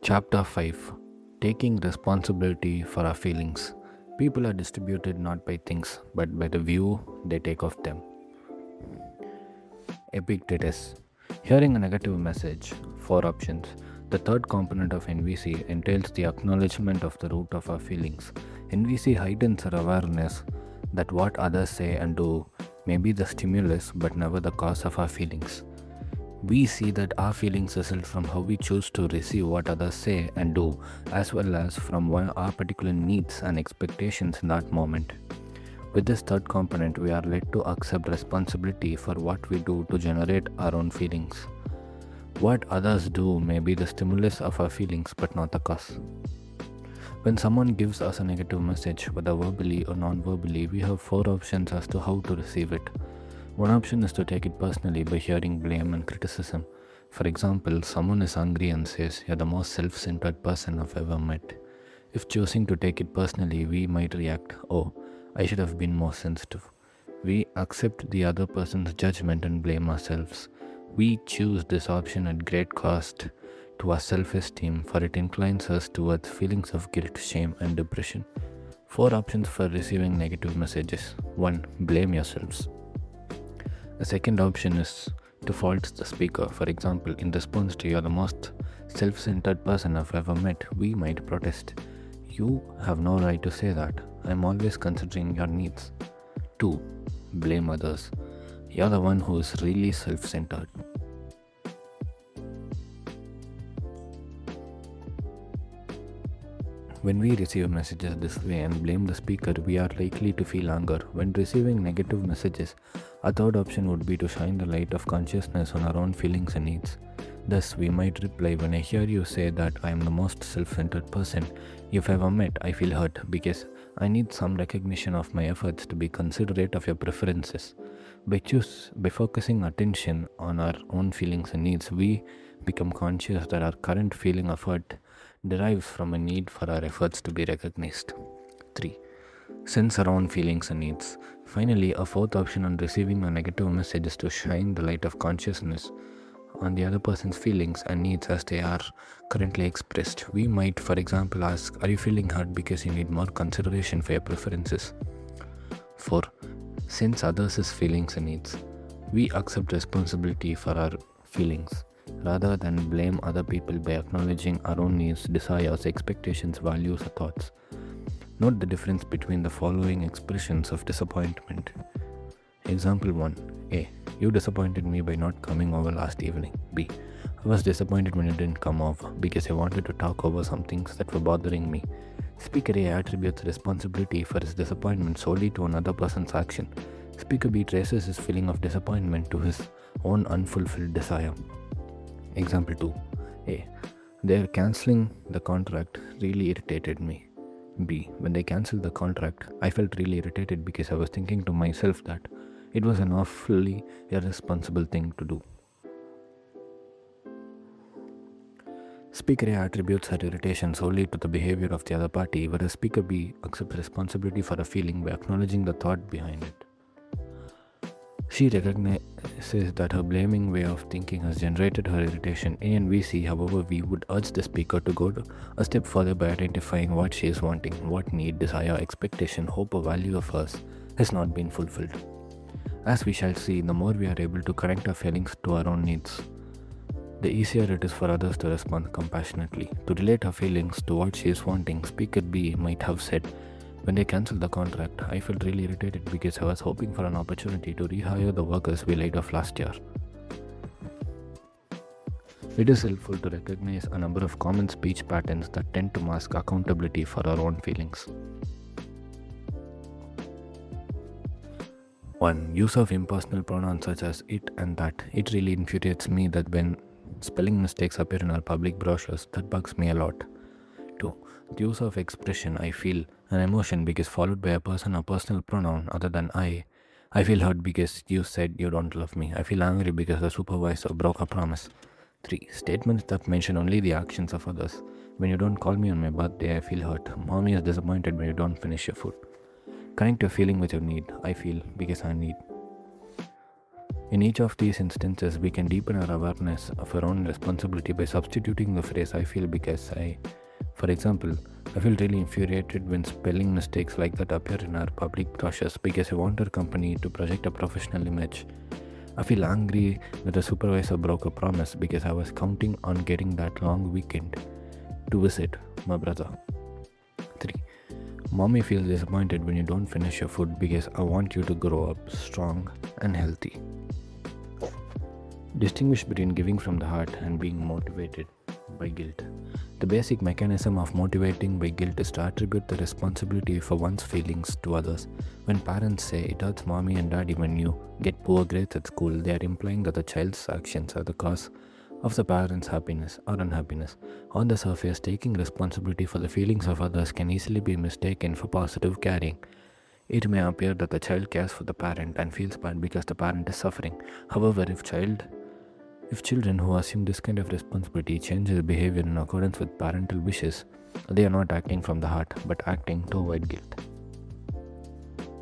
Chapter 5. Taking responsibility for our feelings. People are distributed not by things, but by the view they take of them. Epictetus. Hearing a negative message, four options. The third component of NVC entails the acknowledgement of the root of our feelings. NVC heightens our awareness that what others say and do may be the stimulus but never the cause of our feelings. We see that our feelings result from how we choose to receive what others say and do, as well as from our particular needs and expectations in that moment. With this third component, we are led to accept responsibility for what we do to generate our own feelings. What others do may be the stimulus of our feelings, but not the cause. When someone gives us a negative message, whether verbally or non verbally, we have four options as to how to receive it. One option is to take it personally by hearing blame and criticism. For example, someone is angry and says, "You're the most self centered person I've ever met." If choosing to take it personally, we might react, "Oh, I should have been more sensitive." We accept the other person's judgment and blame ourselves. We choose this option at great cost to our self esteem, for it inclines us towards feelings of guilt, shame, and depression. Four options for receiving negative messages. 1. Blame yourselves. The second option is to fault the speaker. For example, in response to "You're the most self centered person I've ever met," we might protest, "You have no right to say that. I'm always considering your needs." 2. Blame others. "You're the one who is really self centered." When we receive messages this way and blame the speaker, we are likely to feel anger. When receiving negative messages, a third option would be to shine the light of consciousness on our own feelings and needs. Thus, we might reply, "When I hear you say that I am the most self centered person you've ever met, I feel hurt because I need some recognition of my efforts to be considerate of your preferences." By focusing attention on our own feelings and needs, we become conscious that our current feeling of hurt derives from a need for our efforts to be recognized. 3. Sense our own feelings and needs. Finally, a fourth option on receiving a negative message is to shine the light of consciousness on the other person's feelings and needs as they are currently expressed. We might, for example, ask, "Are you feeling hurt because you need more consideration for your preferences?" 4. Sense others' feelings and needs. We accept responsibility for our feelings rather than blame other people by acknowledging our own needs, desires, expectations, values, or thoughts. Note the difference between the following expressions of disappointment. Example 1. A. You disappointed me by not coming over last evening. B. I was disappointed when you didn't come over because I wanted to talk over some things that were bothering me. Speaker A attributes responsibility for his disappointment solely to another person's action. Speaker B traces his feeling of disappointment to his own unfulfilled desire. Example 2. A. Their cancelling the contract really irritated me. B. When they cancelled the contract, I felt really irritated because I was thinking to myself that it was an awfully irresponsible thing to do. Speaker A attributes her irritation solely to the behavior of the other party, whereas Speaker B accepts responsibility for a feeling by acknowledging the thought behind it. She recognizes that her blaming way of thinking has generated her irritation. A and B see, however, we would urge the speaker to go a step further by identifying what she is wanting, what need, desire, expectation, hope, or value of hers has not been fulfilled. As we shall see, the more we are able to connect our feelings to our own needs, the easier it is for others to respond compassionately. To relate her feelings to what she is wanting, Speaker B might have said, "When they cancelled the contract, I felt really irritated because I was hoping for an opportunity to rehire the workers we laid off last year." It is helpful to recognize a number of common speech patterns that tend to mask accountability for our own feelings. 1. Use of impersonal pronouns such as "it" and "that." It really infuriates me that when spelling mistakes appear in our public brochures. That bugs me a lot. 2. The use of expression "I feel" an emotion because followed by a person or personal pronoun other than I. I feel hurt because you said you don't love me. I feel angry because the supervisor broke a promise. 3. Statements that mention only the actions of others. When you don't call me on my birthday, I feel hurt. Mommy is disappointed when you don't finish your food. Connect your feeling with your need. I feel because I need. In each of these instances, we can deepen our awareness of our own responsibility by substituting the phrase I feel because I. For example, I feel really infuriated when spelling mistakes like that appear in our public brushes because I want our company to project a professional image. I feel angry that the supervisor broke a promise because I was counting on getting that long weekend to visit my brother. 3. Mommy feels disappointed when you don't finish your food because I want you to grow up strong and healthy. Distinguish between giving from the heart and being motivated by guilt. The basic mechanism of motivating by guilt is to attribute the responsibility for one's feelings to others. When parents say it hurts mommy and daddy when you get poor grades at school, they are implying that the child's actions are the cause of the parent's happiness or unhappiness. On the surface, taking responsibility for the feelings of others can easily be mistaken for positive caring. It may appear that the child cares for the parent and feels bad because the parent is suffering. However, if children who assume this kind of responsibility change their behavior in accordance with parental wishes, they are not acting from the heart but acting to avoid guilt.